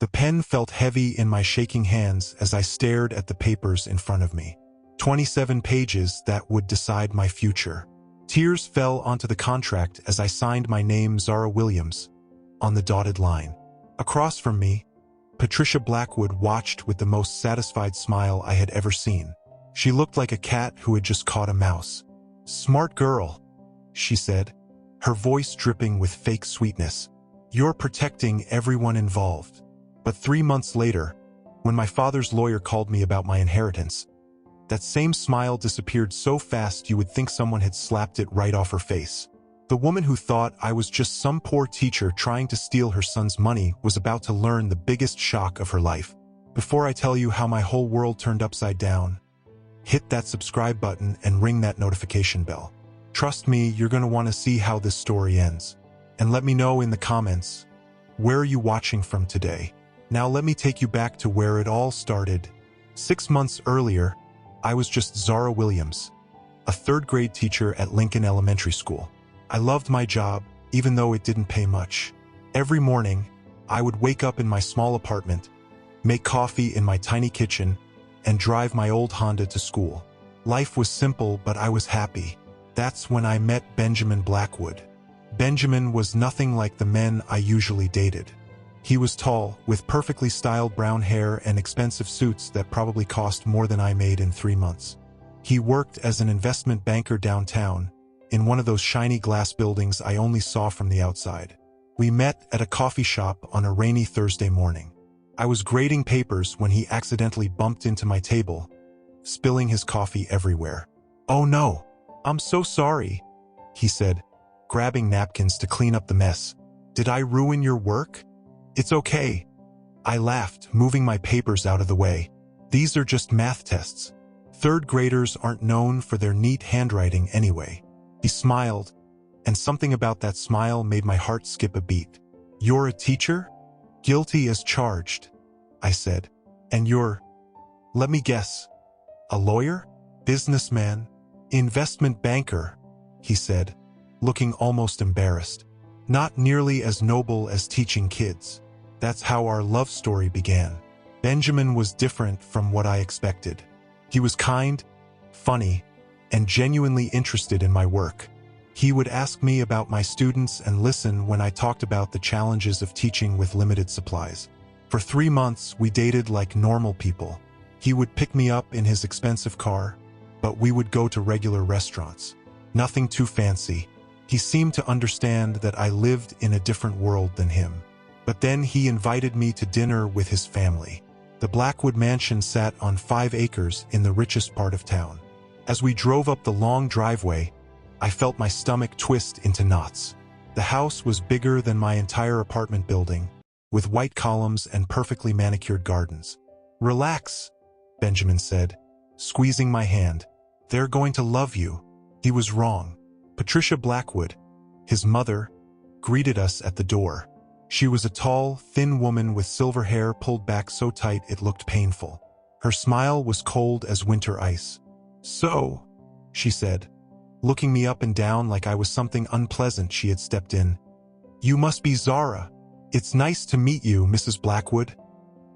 The pen felt heavy in my shaking hands as I stared at the papers in front of me. 27 pages that would decide my future. Tears fell onto the contract as I signed my name, Zara Williams, on the dotted line. Across from me, Patricia Blackwood watched with the most satisfied smile I had ever seen. She looked like a cat who had just caught a mouse. "Smart girl," she said, her voice dripping with fake sweetness. "You're protecting everyone involved." But 3 months later, when my father's lawyer called me about my inheritance, that same smile disappeared so fast you would think someone had slapped it right off her face. The woman who thought I was just some poor teacher trying to steal her son's money was about to learn the biggest shock of her life. Before I tell you how my whole world turned upside down, hit that subscribe button and ring that notification bell. Trust me, you're going to want to see how this story ends. And let me know in the comments, where are you watching from today? Now let me take you back to where it all started. 6 months earlier, I was just Zara Williams, a third-grade teacher at Lincoln Elementary School. I loved my job, even though it didn't pay much. Every morning, I would wake up in my small apartment, make coffee in my tiny kitchen, and drive my old Honda to school. Life was simple, but I was happy. That's when I met Benjamin Blackwood. Benjamin was nothing like the men I usually dated. He was tall, with perfectly styled brown hair and expensive suits that probably cost more than I made in 3 months. He worked as an investment banker downtown, in one of those shiny glass buildings I only saw from the outside. We met at a coffee shop on a rainy Thursday morning. I was grading papers when he accidentally bumped into my table, spilling his coffee everywhere. "Oh no, I'm so sorry," he said, grabbing napkins to clean up the mess. "Did I ruin your work?" "It's okay," I laughed, moving my papers out of the way. "These are just math tests. Third graders aren't known for their neat handwriting anyway." He smiled, and something about that smile made my heart skip a beat. "You're a teacher?" "Guilty as charged," I said. "And you're, let me guess, a lawyer? Businessman? Investment banker?" he said, looking almost embarrassed. "Not nearly as noble as teaching kids." That's how our love story began. Benjamin was different from what I expected. He was kind, funny, and genuinely interested in my work. He would ask me about my students and listen when I talked about the challenges of teaching with limited supplies. For 3 months, we dated like normal people. He would pick me up in his expensive car, but we would go to regular restaurants. Nothing too fancy. He seemed to understand that I lived in a different world than him. But then he invited me to dinner with his family. The Blackwood mansion sat on 5 acres in the richest part of town. As we drove up the long driveway, I felt my stomach twist into knots. The house was bigger than my entire apartment building, with white columns and perfectly manicured gardens. "Relax," Benjamin said, squeezing my hand. "They're going to love you." He was wrong. Patricia Blackwood, his mother, greeted us at the door. She was a tall, thin woman with silver hair pulled back so tight it looked painful. Her smile was cold as winter ice. "So," she said, looking me up and down like I was something unpleasant she had stepped in. "You must be Zara. It's nice to meet you, Mrs. Blackwood,"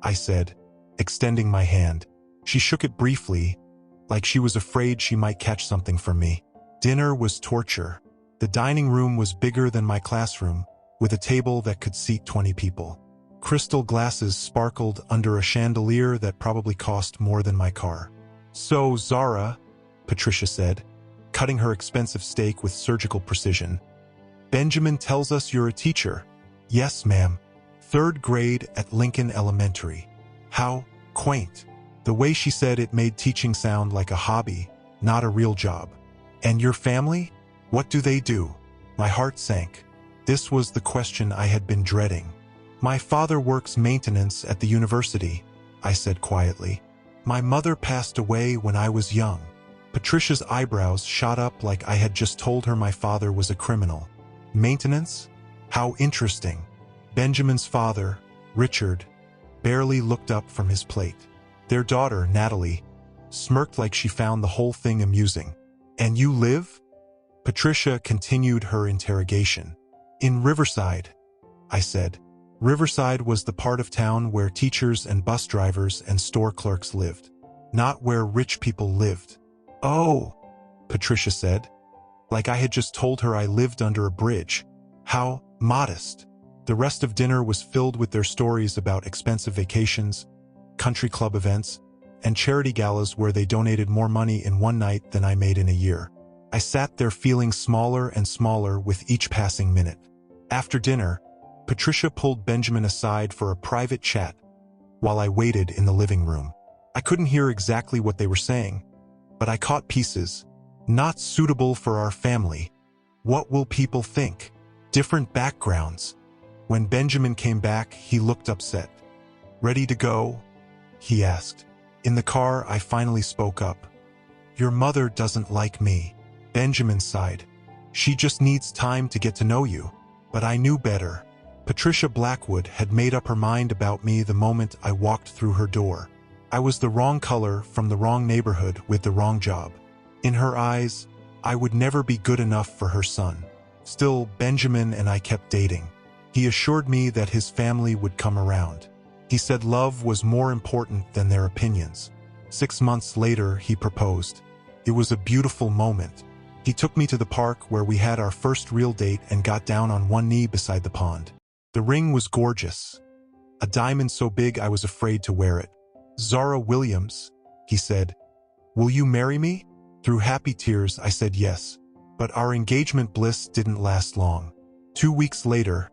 I said, extending my hand. She shook it briefly, like she was afraid she might catch something from me. Dinner was torture. The dining room was bigger than my classroom, with a table that could seat 20 people. Crystal glasses sparkled under a chandelier that probably cost more than my car. "So, Zara," Patricia said, cutting her expensive steak with surgical precision, "Benjamin tells us you're a teacher." "Yes, ma'am. 3rd grade at Lincoln Elementary." How quaint. The way she said it made teaching sound like a hobby, not a real job. "And your family? What do they do?" My heart sank. This was the question I had been dreading. "My father works maintenance at the university," I said quietly. "My mother passed away when I was young." Patricia's eyebrows shot up like I had just told her my father was a criminal. Maintenance? How interesting. Benjamin's father, Richard, barely looked up from his plate. Their daughter, Natalie, smirked like she found the whole thing amusing. "And you live?" Patricia continued her interrogation. "In Riverside," I said, Riverside was the part of town where teachers and bus drivers and store clerks lived, not where rich people lived. "Oh," Patricia said, like I had just told her I lived under a bridge. How modest. The rest of dinner was filled with their stories about expensive vacations, country club events, and charity galas where they donated more money in one night than I made in a year. I sat there feeling smaller and smaller with each passing minute. After dinner, Patricia pulled Benjamin aside for a private chat while I waited in the living room. I couldn't hear exactly what they were saying, but I caught pieces. Not suitable for our family. What will people think? Different backgrounds. When Benjamin came back, he looked upset. "Ready to go?" he asked. In the car, I finally spoke up. "Your mother doesn't like me." Benjamin sighed. "She just needs time to get to know you." But I knew better. Patricia Blackwood had made up her mind about me the moment I walked through her door. I was the wrong color from the wrong neighborhood with the wrong job. In her eyes, I would never be good enough for her son. Still, Benjamin and I kept dating. He assured me that his family would come around. He said love was more important than their opinions. 6 months later, he proposed. It was a beautiful moment. He took me to the park where we had our first real date and got down on one knee beside the pond. The ring was gorgeous. A diamond so big I was afraid to wear it. "Zara Williams," he said. "Will you marry me?" Through happy tears, I said yes. But our engagement bliss didn't last long. 2 weeks later,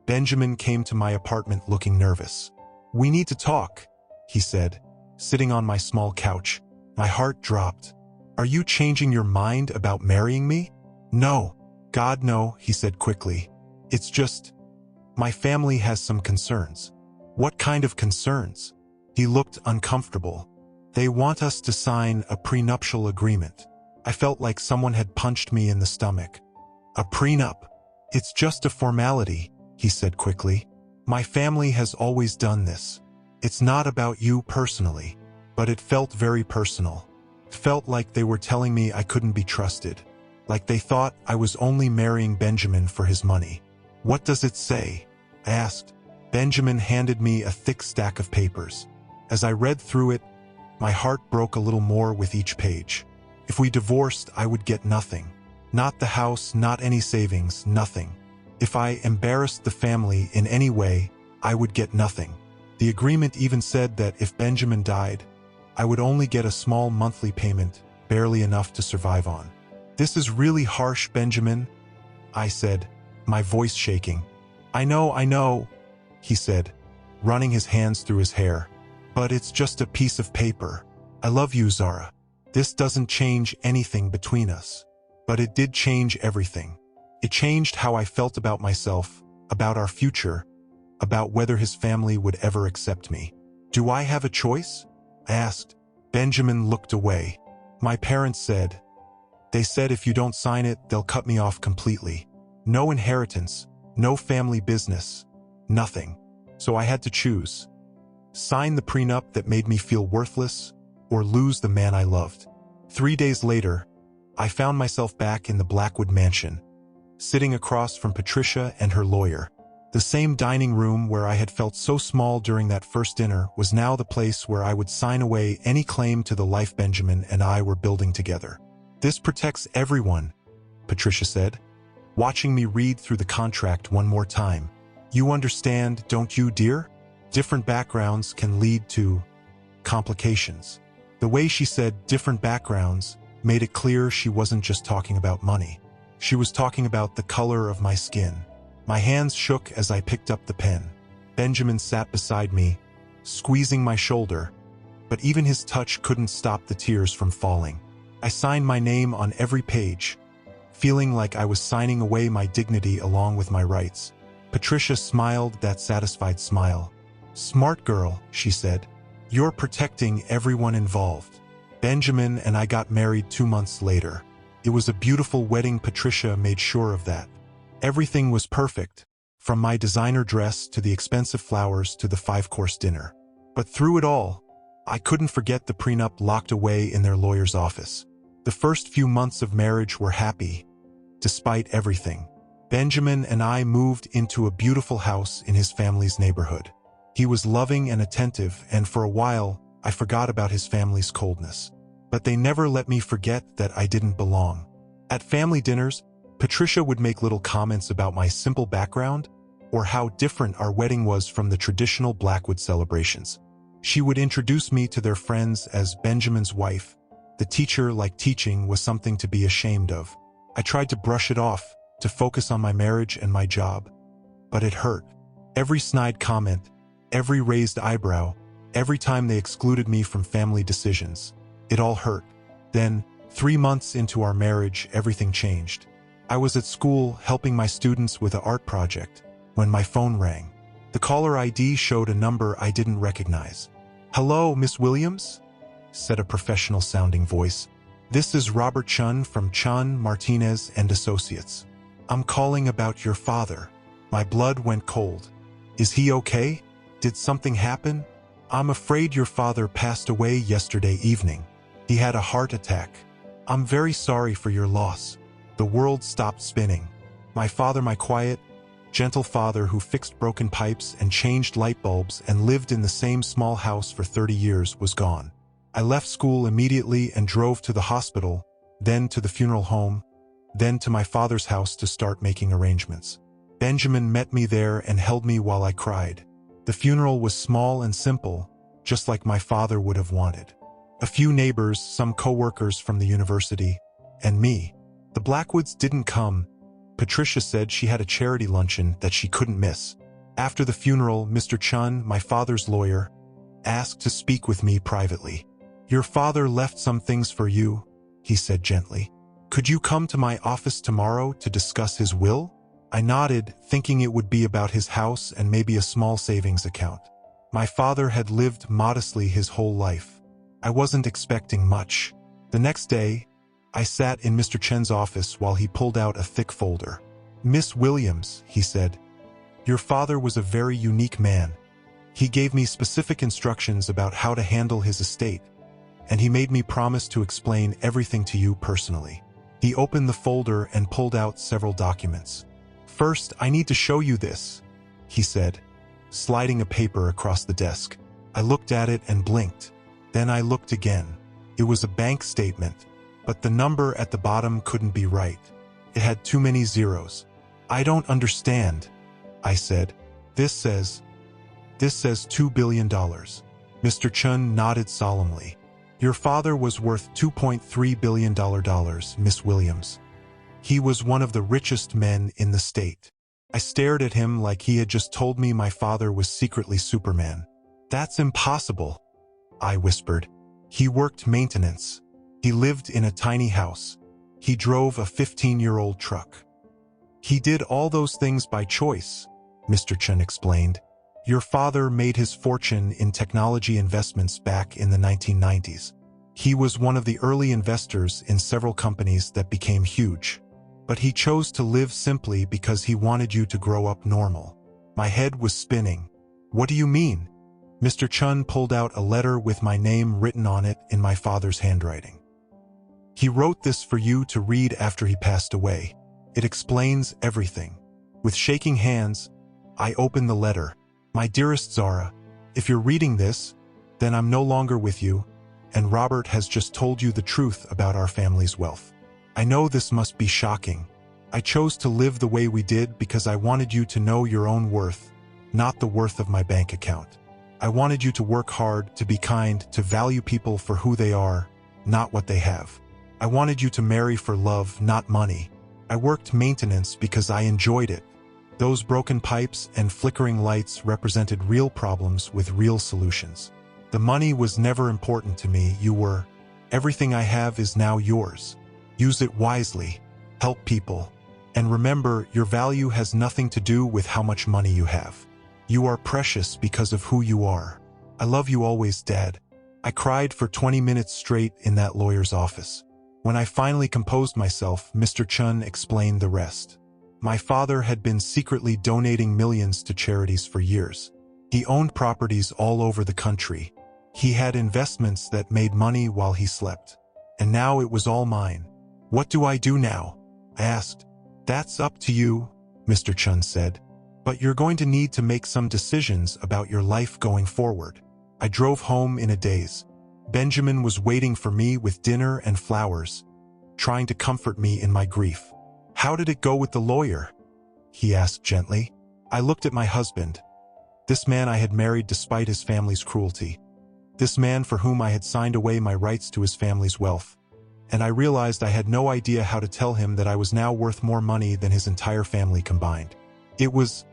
Benjamin came to my apartment looking nervous. "We need to talk," he said, sitting on my small couch. My heart dropped. "Are you changing your mind about marrying me?" "No. God, no," he said quickly. "It's just, my family has some concerns." "What kind of concerns?" He looked uncomfortable. "They want us to sign a prenuptial agreement." I felt like someone had punched me in the stomach. "A prenup? It's just a formality," he said quickly. "My family has always done this. It's not about you personally." But it felt very personal. It felt like they were telling me I couldn't be trusted. Like they thought I was only marrying Benjamin for his money. "What does it say?" I asked. Benjamin handed me a thick stack of papers. As I read through it, my heart broke a little more with each page. If we divorced, I would get nothing. Not the house, not any savings, nothing. If I embarrassed the family in any way, I would get nothing. The agreement even said that if Benjamin died, I would only get a small monthly payment, barely enough to survive on. "This is really harsh, Benjamin," I said, my voice shaking. I know," he said, running his hands through his hair. "But it's just a piece of paper. I love you, Zara. This doesn't change anything between us." But it did change everything. It changed how I felt about myself, about our future, about whether his family would ever accept me. "Do I have a choice?" I asked. Benjamin looked away. "My parents said. They said if you don't sign it, they'll cut me off completely. No inheritance, no family business, nothing. So I had to choose. Sign the prenup that made me feel worthless, or lose the man I loved." 3 days later, I found myself back in the Blackwood mansion, sitting across from Patricia and her lawyer. The same dining room where I had felt so small during that first dinner was now the place where I would sign away any claim to the life Benjamin and I were building together. "This protects everyone," Patricia said, watching me read through the contract one more time. "You understand, don't you, dear? Different backgrounds can lead to complications." The way she said different backgrounds made it clear she wasn't just talking about money. She was talking about the color of my skin. My hands shook as I picked up the pen. Benjamin sat beside me, squeezing my shoulder, but even his touch couldn't stop the tears from falling. I signed my name on every page, feeling like I was signing away my dignity along with my rights. Patricia smiled that satisfied smile. "Smart girl," she said. "You're protecting everyone involved." Benjamin and I got married 2 months later. It was a beautiful wedding. Patricia made sure of that. Everything was perfect, from my designer dress to the expensive flowers to the 5-course dinner. But through it all, I couldn't forget the prenup locked away in their lawyer's office. The first few months of marriage were happy, despite everything. Benjamin and I moved into a beautiful house in his family's neighborhood. He was loving and attentive, and for a while, I forgot about his family's coldness. But they never let me forget that I didn't belong. At family dinners, Patricia would make little comments about my simple background or how different our wedding was from the traditional Blackwood celebrations. She would introduce me to their friends as Benjamin's wife. The teacher, like teaching, was something to be ashamed of. I tried to brush it off, to focus on my marriage and my job. But it hurt. Every snide comment, every raised eyebrow, every time they excluded me from family decisions. It all hurt. Then, 3 months into our marriage, everything changed. I was at school helping my students with an art project when my phone rang. The caller ID showed a number I didn't recognize. "Hello, Miss Williams?" said a professional-sounding voice. "This is Robert Chun from Chun, Martinez and Associates. I'm calling about your father." My blood went cold. "Is he okay? Did something happen?" "I'm afraid your father passed away yesterday evening. He had a heart attack. I'm very sorry for your loss." The world stopped spinning. My father, my quiet, gentle father who fixed broken pipes and changed light bulbs and lived in the same small house for 30 years, was gone. I left school immediately and drove to the hospital, then to the funeral home, then to my father's house to start making arrangements. Benjamin met me there and held me while I cried. The funeral was small and simple, just like my father would have wanted. A few neighbors, some co-workers from the university, and me. The Blackwoods didn't come. Patricia said she had a charity luncheon that she couldn't miss. After the funeral, Mr. Chun, my father's lawyer, asked to speak with me privately. "Your father left some things for you," he said gently. "Could you come to my office tomorrow to discuss his will?" I nodded, thinking it would be about his house and maybe a small savings account. My father had lived modestly his whole life. I wasn't expecting much. The next day, I sat in Mr. Chen's office while he pulled out a thick folder. "Miss Williams," he said, "your father was a very unique man. He gave me specific instructions about how to handle his estate, and he made me promise to explain everything to you personally." He opened the folder and pulled out several documents. "First, I need to show you this," he said, sliding a paper across the desk. I looked at it and blinked. Then I looked again. It was a bank statement, but the number at the bottom couldn't be right. It had too many zeros. "I don't understand," I said. This says $2 billion. Mr. Chun nodded solemnly. "Your father was worth $2.3 billion, Miss Williams. He was one of the richest men in the state." I stared at him like he had just told me my father was secretly Superman. "That's impossible," I whispered. "He worked maintenance. He lived in a tiny house. He drove a 15-year-old truck. He did all those things by choice," Mr. Chun explained. "Your father made his fortune in technology investments back in the 1990s. He was one of the early investors in several companies that became huge. But he chose to live simply because he wanted you to grow up normal." My head was spinning. "What do you mean?" Mr. Chun pulled out a letter with my name written on it in my father's handwriting. "He wrote this for you to read after he passed away. It explains everything." With shaking hands, I opened the letter. "My dearest Zara, if you're reading this, then I'm no longer with you, and Robert has just told you the truth about our family's wealth. I know this must be shocking. I chose to live the way we did because I wanted you to know your own worth, not the worth of my bank account. I wanted you to work hard, to be kind, to value people for who they are, not what they have. I wanted you to marry for love, not money. I worked maintenance because I enjoyed it. Those broken pipes and flickering lights represented real problems with real solutions. The money was never important to me. You were. Everything I have is now yours. Use it wisely. Help people. And remember, your value has nothing to do with how much money you have. You are precious because of who you are. I love you always, Dad." I cried for 20 minutes straight in that lawyer's office. When I finally composed myself, Mr. Chun explained the rest. My father had been secretly donating millions to charities for years. He owned properties all over the country. He had investments that made money while he slept. And now it was all mine. "What do I do now?" I asked. "That's up to you," Mr. Chun said. "But you're going to need to make some decisions about your life going forward." I drove home in a daze. Benjamin was waiting for me with dinner and flowers, trying to comfort me in my grief. "How did it go with the lawyer?" he asked gently. I looked at my husband. This man I had married despite his family's cruelty. This man for whom I had signed away my rights to his family's wealth. And I realized I had no idea how to tell him that I was now worth more money than his entire family combined. "It was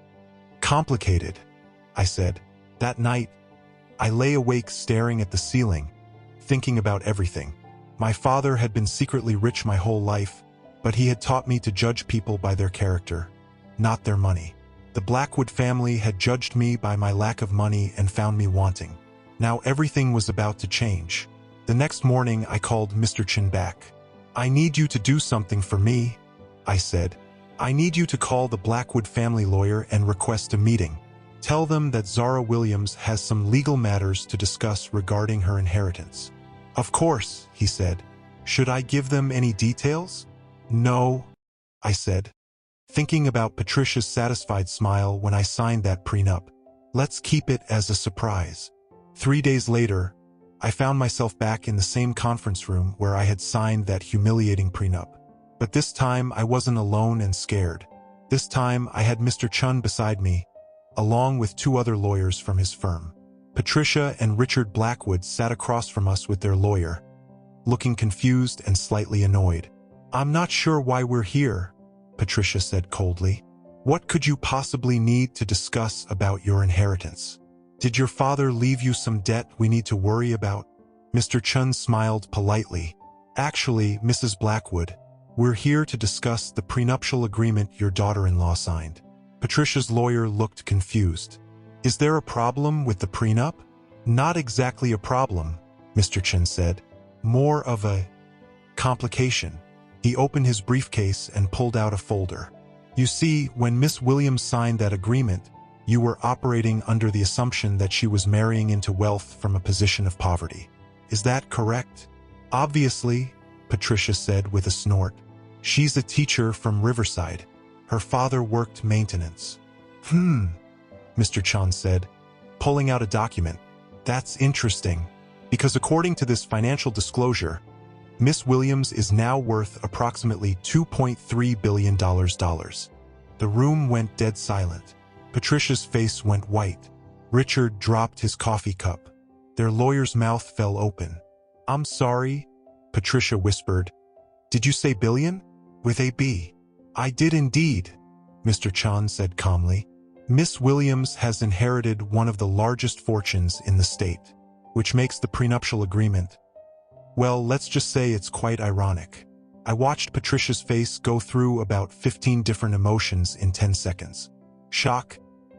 complicated," I said. That night, I lay awake staring at the ceiling, thinking about everything. My father had been secretly rich my whole life, but he had taught me to judge people by their character, not their money. The Blackwood family had judged me by my lack of money and found me wanting. Now everything was about to change. The next morning, I called Mr. Chin back. "I need you to do something for me," I said. "I need you to call the Blackwood family lawyer and request a meeting. Tell them that Zara Williams has some legal matters to discuss regarding her inheritance." "Of course," he said. "Should I give them any details?" "No," I said, thinking about Patricia's satisfied smile when I signed that prenup. "Let's keep it as a surprise." 3 days later, I found myself back in the same conference room where I had signed that humiliating prenup. But this time I wasn't alone and scared. This time I had Mr. Chun beside me, along with 2 other lawyers from his firm. Patricia and Richard Blackwood sat across from us with their lawyer, looking confused and slightly annoyed. "I'm not sure why we're here," Patricia said coldly. "What could you possibly need to discuss about your inheritance? Did your father leave you some debt we need to worry about?" Mr. Chun smiled politely. "Actually, Mrs. Blackwood, we're here to discuss the prenuptial agreement your daughter-in-law signed." Patricia's lawyer looked confused. "Is there a problem with the prenup?" "Not exactly a problem," Mr. Chun said. "More of a complication." He opened his briefcase and pulled out a folder. "You see, when Miss Williams signed that agreement, you were operating under the assumption that she was marrying into wealth from a position of poverty. Is that correct?" "Obviously," Patricia said with a snort. "She's a teacher from Riverside. Her father worked maintenance." Mr. Chun said, pulling out a document. "That's interesting, because according to this financial disclosure, Miss Williams is now worth approximately $2.3 billion. The room went dead silent. Patricia's face went white. Richard dropped his coffee cup. Their lawyer's mouth fell open. "I'm sorry," Patricia whispered. "Did you say billion? With a B?" "I did indeed," Mr. Chun said calmly. "Miss Williams has inherited one of the largest fortunes in the state, which makes the prenuptial agreement, well, let's just say it's quite ironic." I watched Patricia's face go through about 15 different emotions in 10 seconds. Shock,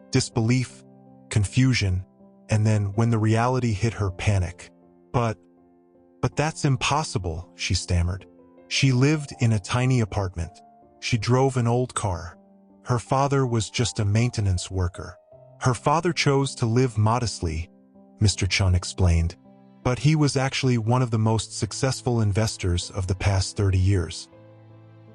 disbelief, confusion, and then when the reality hit her, panic. But that's impossible," she stammered. "She lived in a tiny apartment. She drove an old car. Her father was just a maintenance worker. Her father chose to live modestly," Mr. Chun explained. "But he was actually one of the most successful investors of the past 30 years.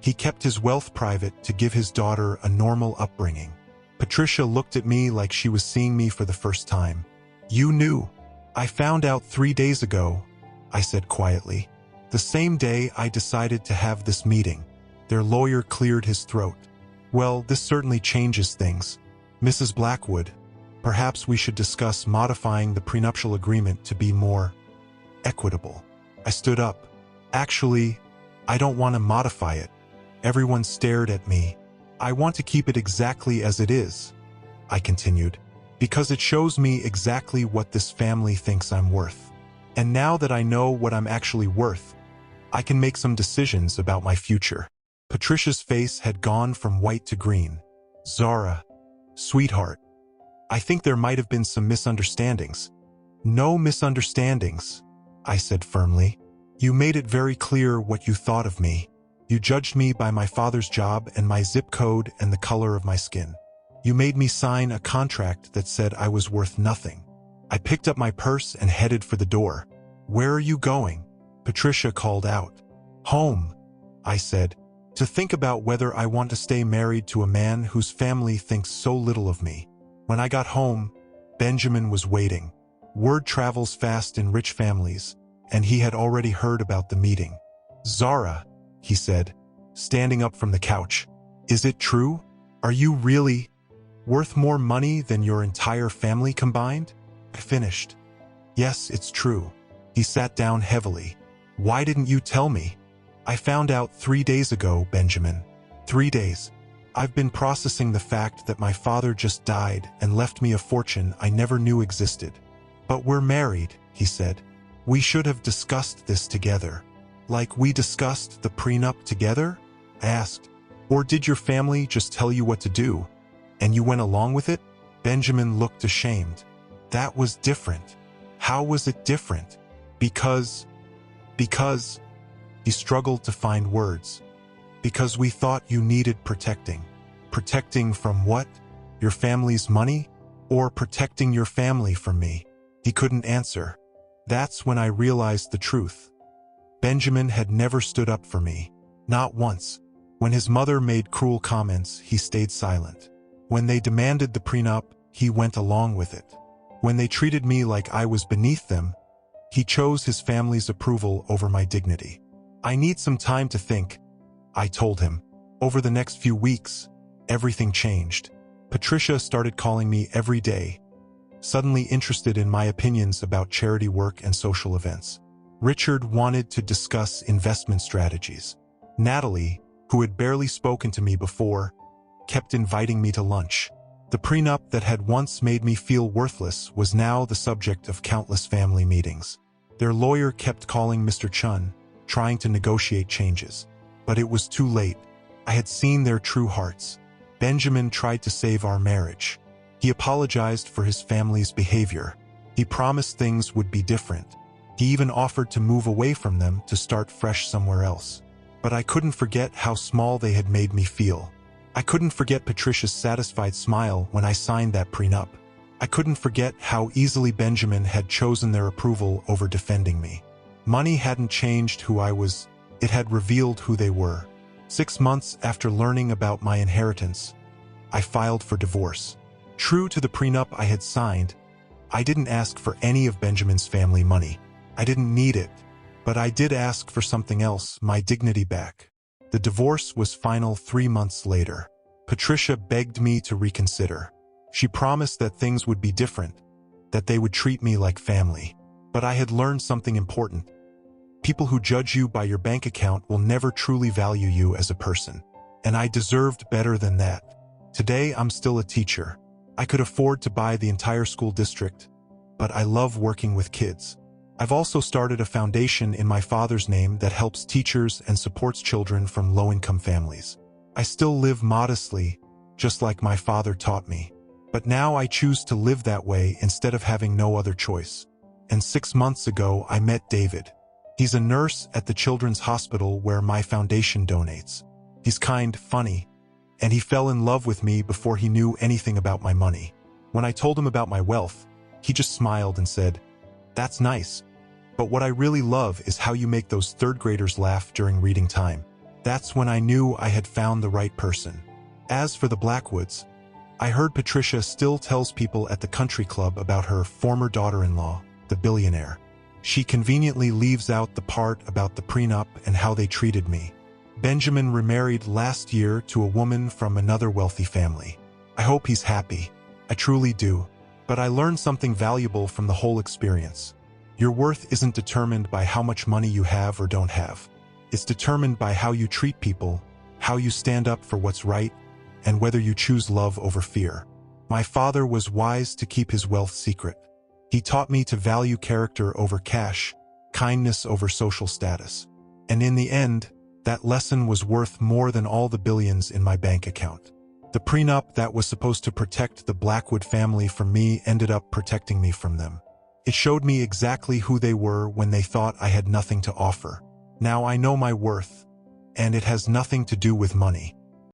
He kept his wealth private to give his daughter a normal upbringing." Patricia looked at me like she was seeing me for the first time. "You knew." "I found out 3 days ago," I said quietly. "The same day I decided to have this meeting." Their lawyer cleared his throat. "Well, this certainly changes things. Mrs. Blackwood, perhaps we should discuss modifying the prenuptial agreement to be more equitable." I stood up. "Actually, I don't want to modify it." Everyone stared at me. "I want to keep it exactly as it is," I continued, "because it shows me exactly what this family thinks I'm worth. And now that I know what I'm actually worth, I can make some decisions about my future." Patricia's face had gone from white to green. "Zara, sweetheart, I think there might have been some misunderstandings." "No misunderstandings," I said firmly. "You made it very clear what you thought of me. You judged me by my father's job and my zip code and the color of my skin. You made me sign a contract that said I was worth nothing." I picked up my purse and headed for the door. "Where are you going?" Patricia called out. "Home," I said, To think about whether I want to stay married to a man whose family thinks so little of me. When I got home, Benjamin was waiting. Word travels fast in rich families, and he had already heard about the meeting. "Zara," he said, standing up from the couch, "is it true? Are you really worth more money than your entire family combined?" I finished. "Yes, it's true." He sat down heavily. "Why didn't you tell me?" "I found out 3 days ago, Benjamin. 3 days. I've been processing the fact that my father just died and left me a fortune I never knew existed." "But we're married," he said. "We should have discussed this together." "Like we discussed the prenup together?" I asked. "Or did your family just tell you what to do, and you went along with it?" Benjamin looked ashamed. "That was different." "How was it different?" Because... He struggled to find words. "Because we thought you needed protecting." "Protecting from what? Your family's money? Or protecting your family from me?" He couldn't answer. That's when I realized the truth. Benjamin had never stood up for me. Not once. When his mother made cruel comments, he stayed silent. When they demanded the prenup, he went along with it. When they treated me like I was beneath them, he chose his family's approval over my dignity. "I need some time to think," I told him. Over the next few weeks, everything changed. Patricia started calling me every day, suddenly interested in my opinions about charity work and social events. Richard wanted to discuss investment strategies. Natalie, who had barely spoken to me before, kept inviting me to lunch. The prenup that had once made me feel worthless was now the subject of countless family meetings. Their lawyer kept calling Mr. Chun, trying to negotiate changes. But it was too late. I had seen their true hearts. Benjamin tried to save our marriage. He apologized for his family's behavior. He promised things would be different. He even offered to move away from them to start fresh somewhere else. But I couldn't forget how small they had made me feel. I couldn't forget Patricia's satisfied smile when I signed that prenup. I couldn't forget how easily Benjamin had chosen their approval over defending me. Money hadn't changed who I was, it had revealed who they were. 6 months after learning about my inheritance, I filed for divorce. True to the prenup I had signed, I didn't ask for any of Benjamin's family money. I didn't need it, but I did ask for something else, my dignity back. The divorce was final 3 months later. Patricia begged me to reconsider. She promised that things would be different, that they would treat me like family. But I had learned something important. People who judge you by your bank account will never truly value you as a person. And I deserved better than that. Today, I'm still a teacher. I could afford to buy the entire school district, but I love working with kids. I've also started a foundation in my father's name that helps teachers and supports children from low-income families. I still live modestly, just like my father taught me. But now I choose to live that way instead of having no other choice. And 6 months ago, I met David. He's a nurse at the children's hospital where my foundation donates. He's kind, funny, and he fell in love with me before he knew anything about my money. When I told him about my wealth, he just smiled and said, "That's nice. But what I really love is how you make those third graders laugh during reading time." That's when I knew I had found the right person. As for the Blackwoods, I heard Patricia still tells people at the country club about her former daughter-in-law, the billionaire. She conveniently leaves out the part about the prenup and how they treated me. Benjamin remarried last year to a woman from another wealthy family. I hope he's happy. I truly do. But I learned something valuable from the whole experience. Your worth isn't determined by how much money you have or don't have. It's determined by how you treat people, how you stand up for what's right, and whether you choose love over fear. My father was wise to keep his wealth secret. He taught me to value character over cash, kindness over social status. And in the end, that lesson was worth more than all the billions in my bank account. The prenup that was supposed to protect the Blackwood family from me ended up protecting me from them. It showed me exactly who they were when they thought I had nothing to offer. Now I know my worth, and it has nothing to do with money.